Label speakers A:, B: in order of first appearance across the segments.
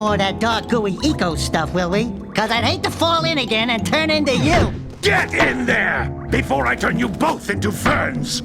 A: more of that dark gooey eco stuff, will we? Cause I'd hate to fall in again and turn into you.
B: Get in there before I turn you both into ferns!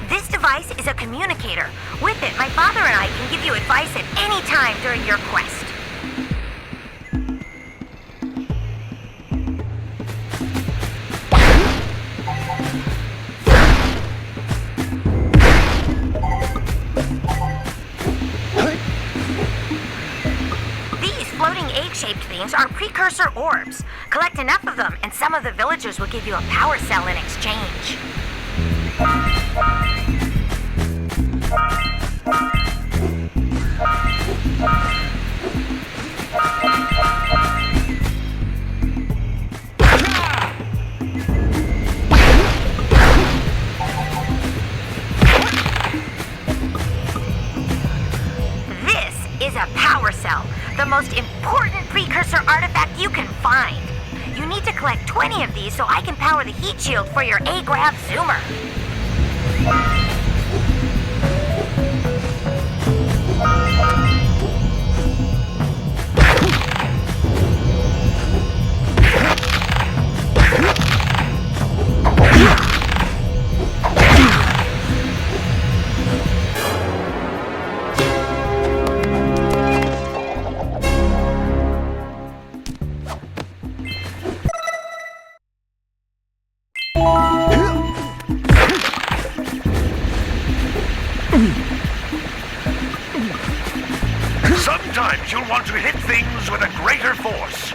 C: This device is a communicator. With it, my father and I can give you advice at any time during your quest. These floating egg-shaped things are precursor orbs. Collect enough of them, and some of the villagers will give you a power cell in exchange. This is a power cell, the most important precursor artifact you can find. You need to collect 20 of these so I can power the heat shield for your A-Grav zoomer.
B: Sometimes you'll want to hit things with a greater force.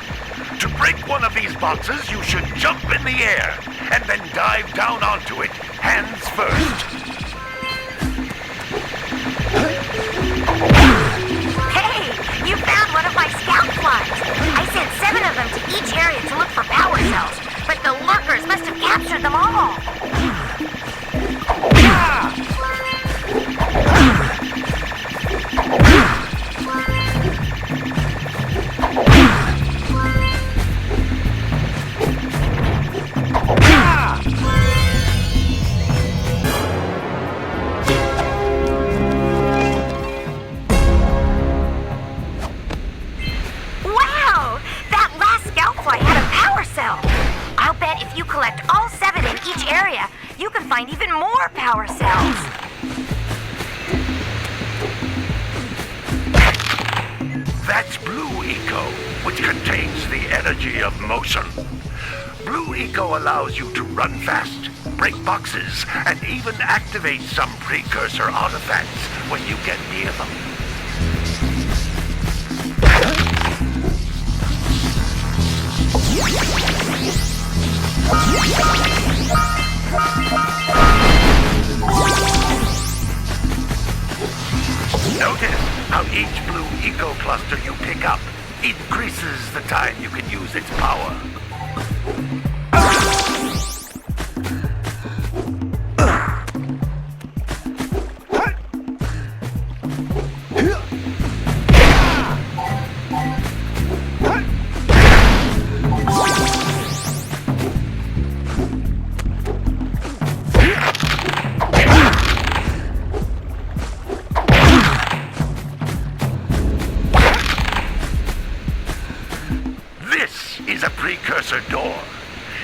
B: To break one of these boxes, you should jump in the air and then dive down onto it, hands first.
C: Hey, you found one of my scout flies. I sent 7 of them to each area to look for power cells, but the lurkers must have captured them all. Wow! That last scout fly had a power cell. I'll bet if you collect all 7 in each area, you can find even more power cells.
B: That's Blue Eco, which contains the energy of motion. Blue Eco allows you to run fast, break boxes, and even activate some precursor artifacts when you get near them. Notice how each Blue Eco cluster you pick up increases the time you can use its power. A precursor door.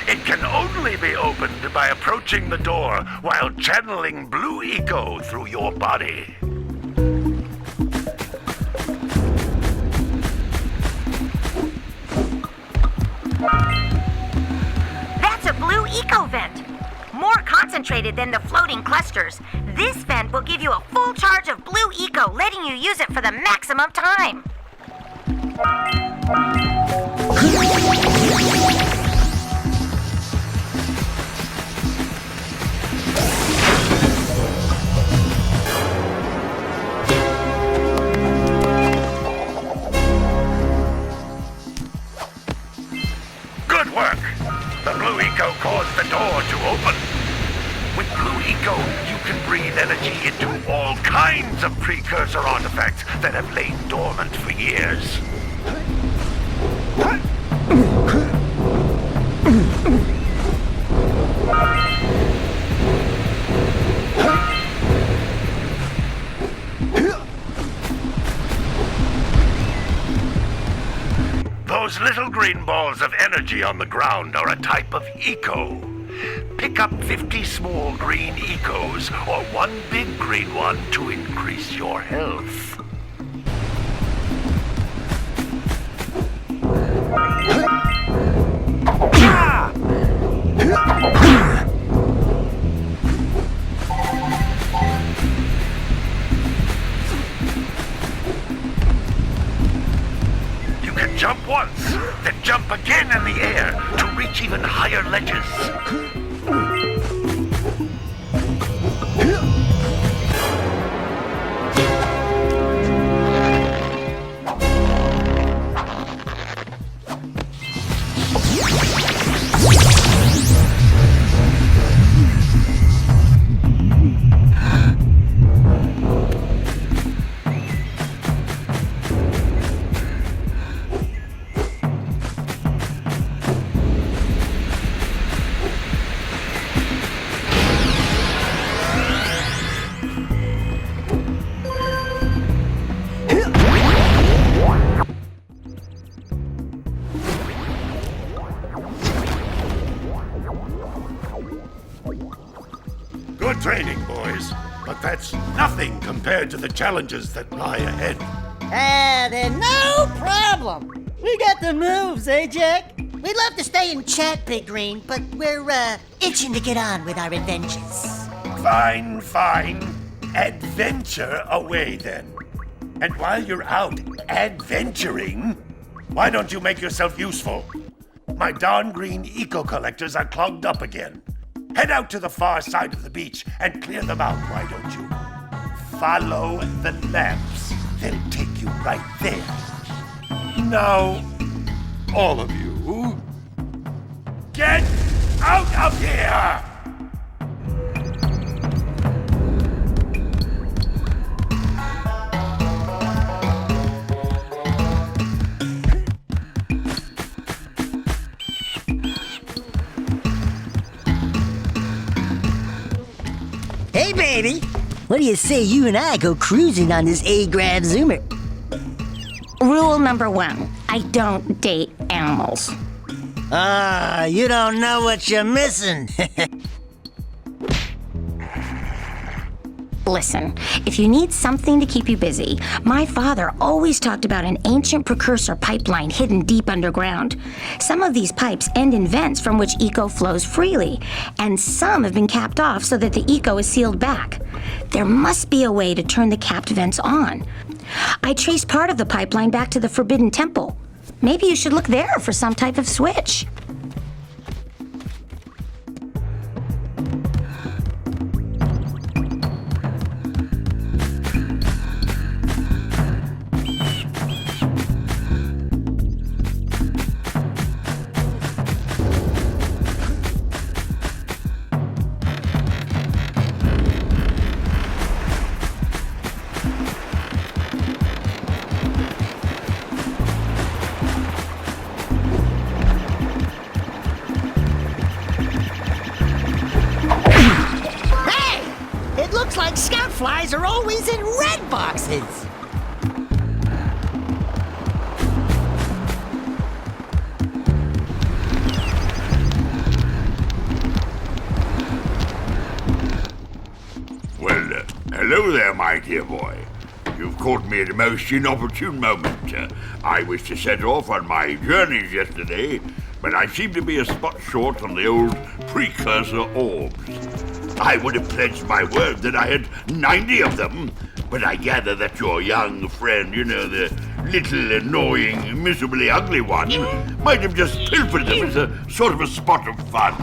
B: It can only be opened by approaching the door while channeling Blue Eco through your body.
C: concentrated than the floating clusters. This vent will give you a full charge of blue eco, letting you use it for the maximum time.
B: Good work! The blue eco caused the door to open. With blue eco, you can breathe energy into all kinds of precursor artifacts that have lain dormant for years. Those little green balls of energy on the ground are a type of eco. Pick up 50 small green ecos or one big green one to increase your health. You can jump once, then jump again in the air to reach even higher ledges. Good training, boys, but that's nothing compared to the challenges that lie ahead.
A: Then no problem. We got the moves, eh, Jack? We'd love to stay and chat, Big Green, but we're, itching to get on with our adventures.
B: Fine, fine. Adventure away, then. And while you're out adventuring, why don't you make yourself useful? My darn green eco-collectors are clogged up again. Head out to the far side of the beach and clear them out, why don't you? Follow the lamps. They'll take you right there. Now, all of you, get out of here!
A: Hey, baby. What do you say you and I go cruising on this A-Grab Zoomer?
C: Rule number 1, I don't date animals.
A: You don't know what you're missing.
C: Listen, if you need something to keep you busy, my father always talked about an ancient precursor pipeline hidden deep underground. Some of these pipes end in vents from which eco flows freely, and some have been capped off so that the eco is sealed back. There must be a way to turn the capped vents on. I traced part of the pipeline back to the Forbidden Temple. Maybe you should look there for some type of switch.
A: Looks like scout flies are always in red boxes.
D: Well, hello there, my dear boy. You've caught me at a most inopportune moment. I was to set off on my journeys yesterday, but I seem to be a spot short on the old Precursor orbs. I would have pledged my word that I had 90 of them, but I gather that your young friend, you know, the little annoying, miserably ugly one, might have just pilfered them as a sort of a spot of fun.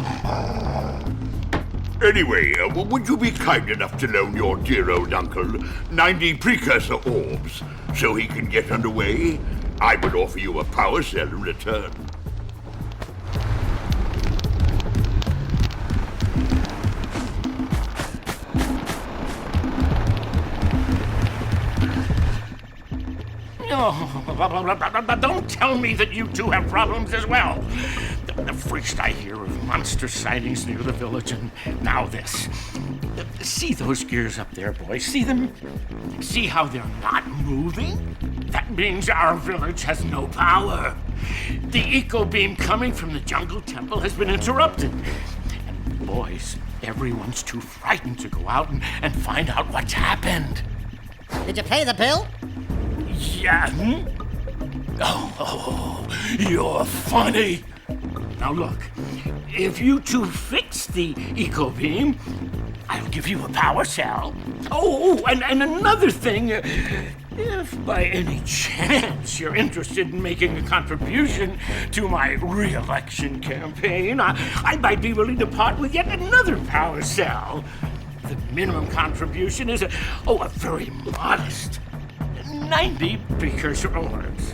D: Anyway, would you be kind enough to loan your dear old uncle 90 Precursor orbs so he can get underway? I would offer you a power cell in return.
E: Oh, don't tell me that you two have problems as well. The first I hear of monster sightings near the village, and now this. See those gears up there, boys? See them? See how they're not moving? That means our village has no power. The eco beam coming from the jungle temple has been interrupted. And boys, everyone's too frightened to go out and find out what's happened.
A: Did you pay the bill?
E: Yeah. Oh, you're funny. Now look, if you two fix the eco beam, I'll give you a power cell. Oh, and another thing, if by any chance you're interested in making a contribution to my re-election campaign, I might be willing to part with yet another power cell. The minimum contribution is a very modest 90 Precursor orbs.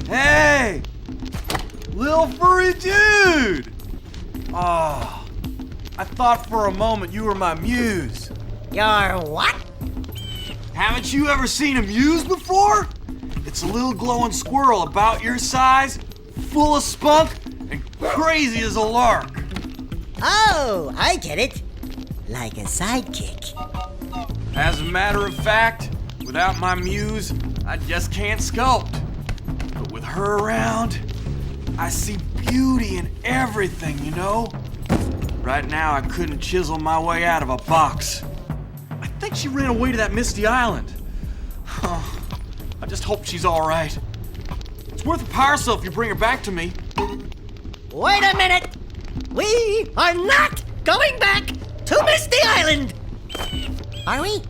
F: Hey! Little furry dude! Oh, I thought for a moment you were my muse.
A: Your what?
F: Haven't you ever seen a muse before? It's a little glowing squirrel about your size, full of spunk, and crazy as a lark.
A: Oh, I get it. Like a sidekick.
F: As a matter of fact, without my muse, I just can't sculpt. But with her around, I see beauty in everything, you know? Right now, I couldn't chisel my way out of a box. I think she ran away to that misty island. I just hope she's all right. It's worth a power cell if you bring her back to me.
A: Wait a minute! We are not going back to Misty Island! Are we?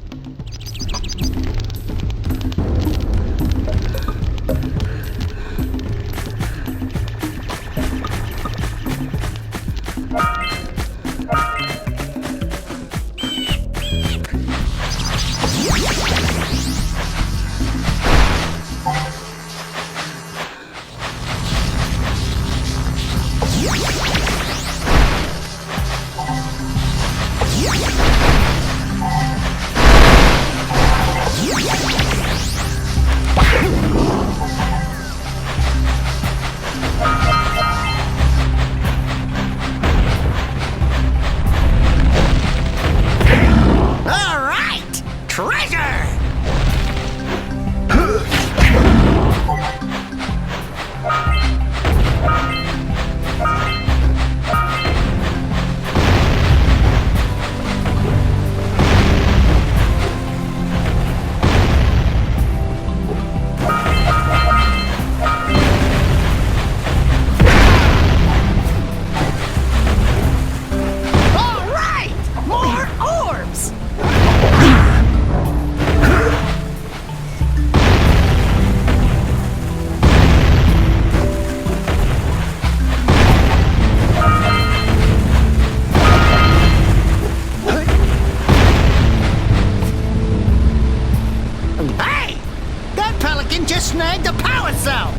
A: Snagged a power cell!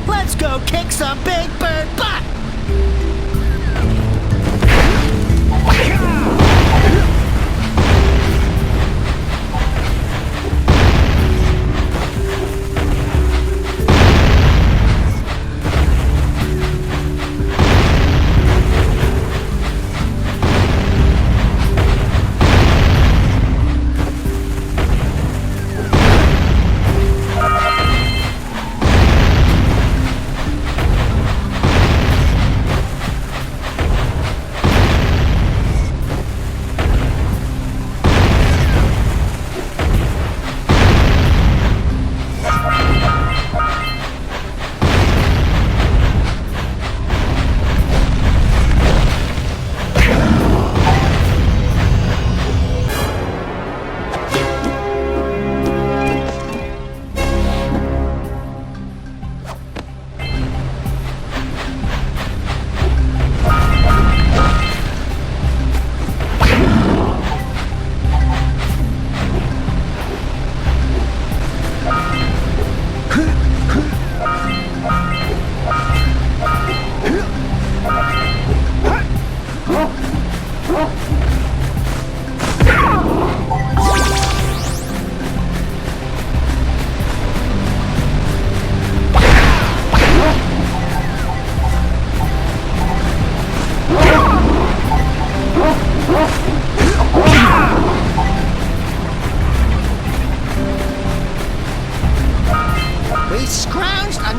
A: Let's go kick some big bird butt!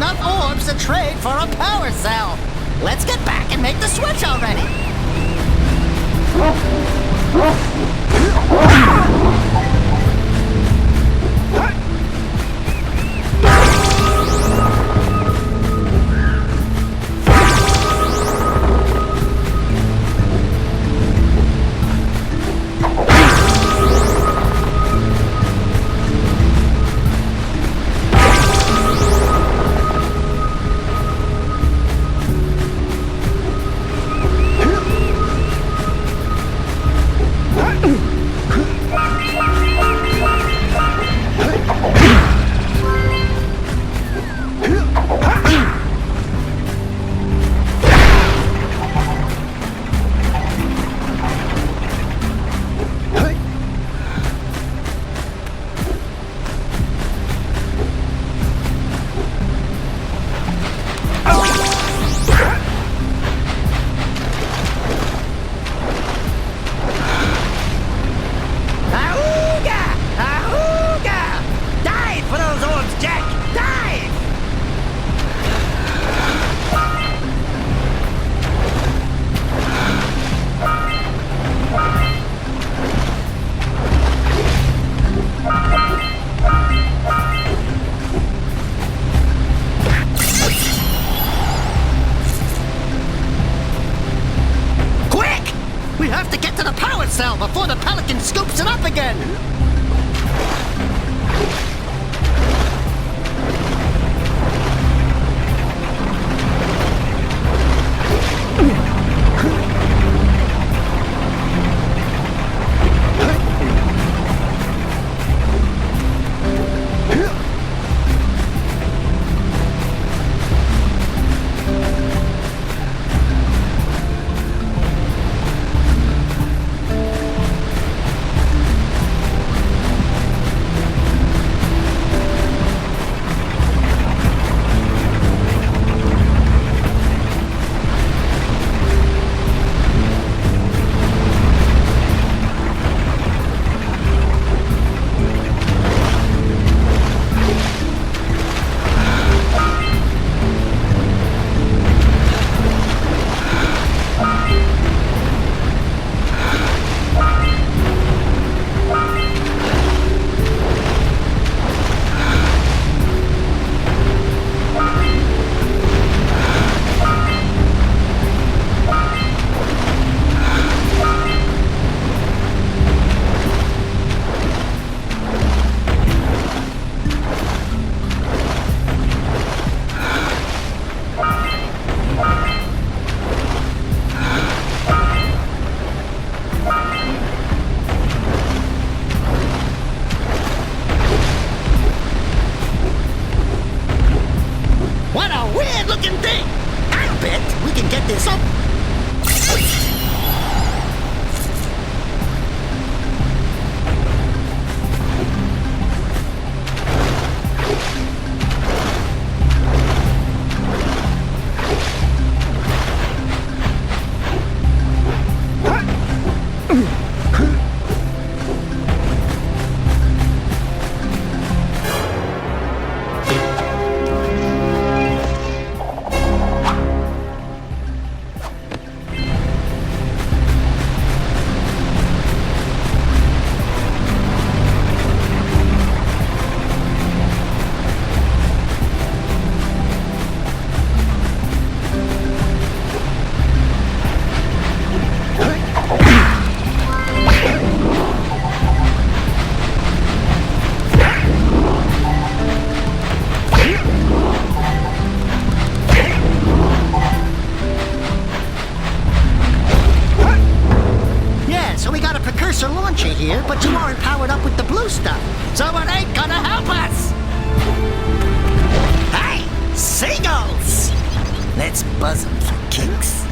A: enough orbs to trade for a power cell. Let's get back and make the switch already. Cell before the Pelican scoops it up again! here, but you aren't powered up with the blue stuff, so it ain't gonna help us! Hey, seagulls! Let's buzz them for kicks.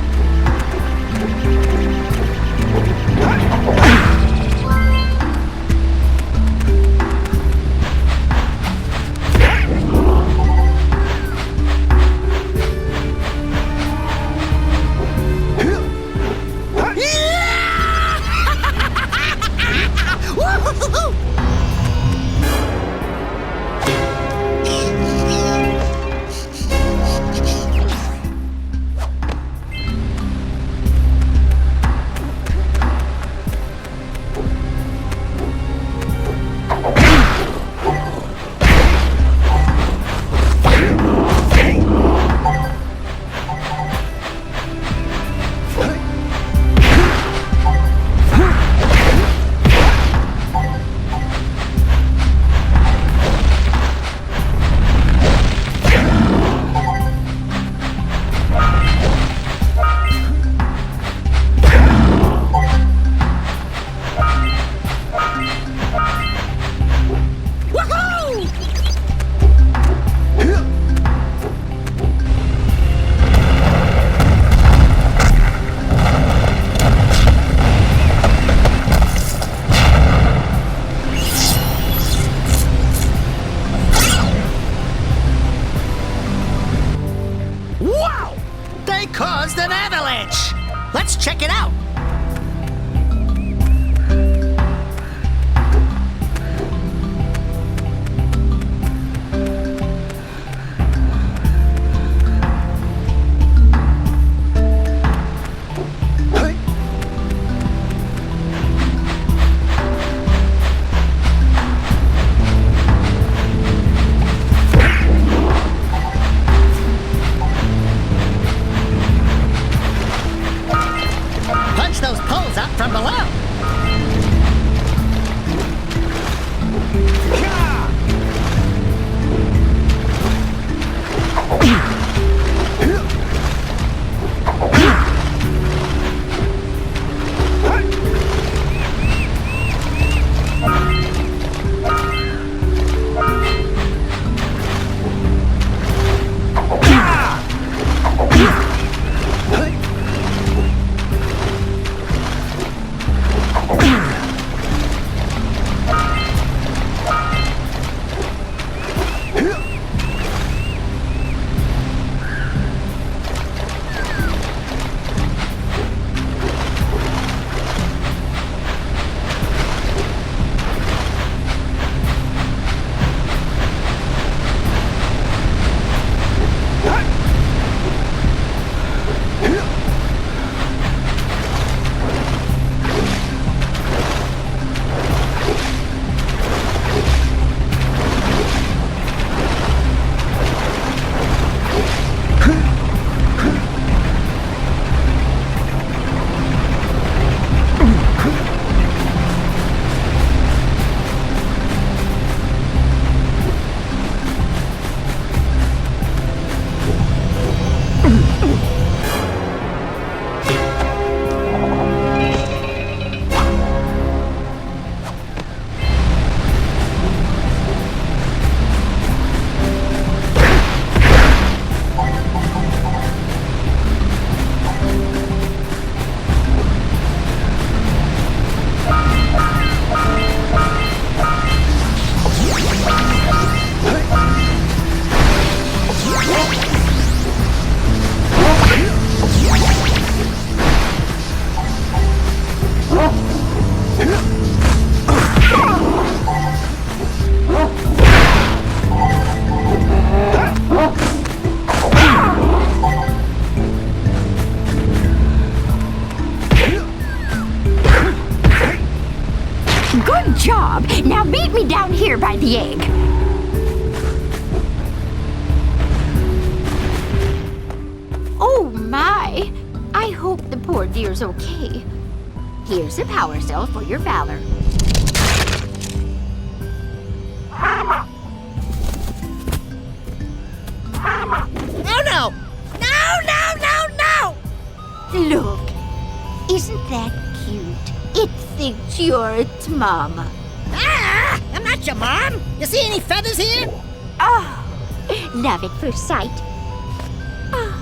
G: Now meet me down here by the egg. Oh my! I hope the poor dear's okay. Here's a power cell for your valor.
A: Oh no! No, no, no, no!
G: Look, isn't that cute? It thinks you're its mama.
A: Ah! I'm not your mom! You see any feathers here?
G: Oh, love at first sight. Oh.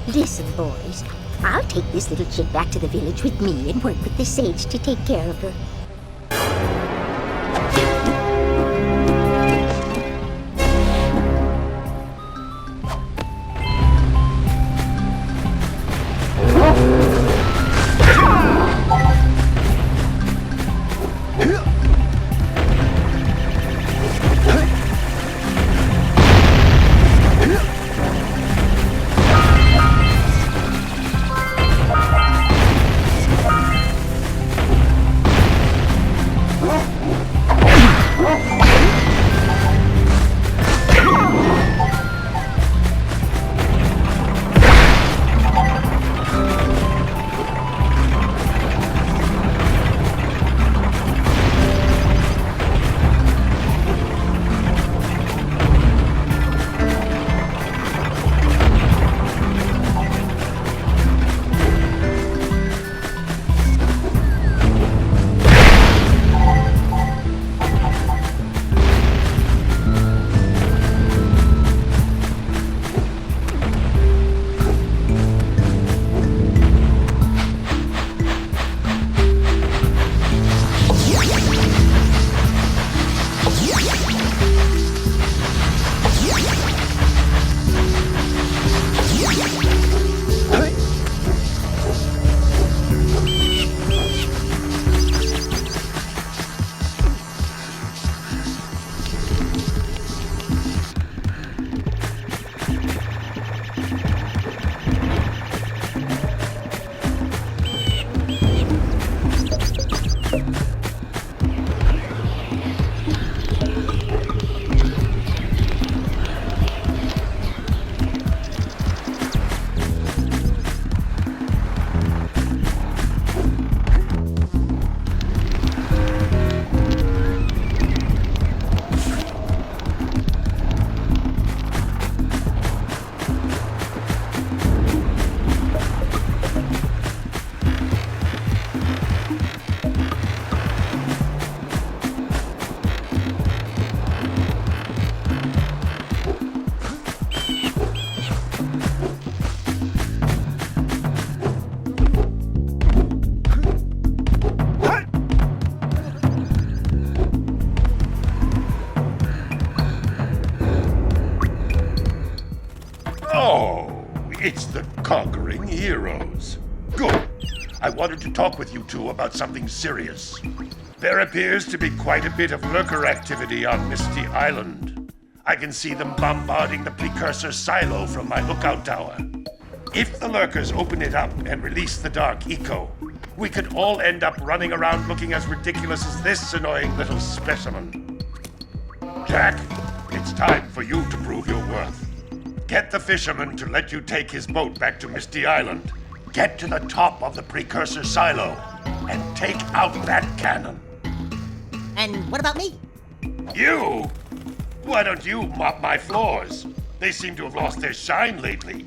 G: Listen, boys, I'll take this little chick back to the village with me and work with the sage to take care of her.
B: It's the conquering heroes. Good. I wanted to talk with you two about something serious. There appears to be quite a bit of lurker activity on Misty Island. I can see them bombarding the Precursor silo from my lookout tower. If the lurkers open it up and release the dark eco, we could all end up running around looking as ridiculous as this annoying little specimen. Jack, it's time for you to prove your worth. Get the fisherman to let you take his boat back to Misty Island. Get to the top of the Precursor silo and take out that cannon.
A: And what about me?
B: You? Why don't you mop my floors? They seem to have lost their shine lately.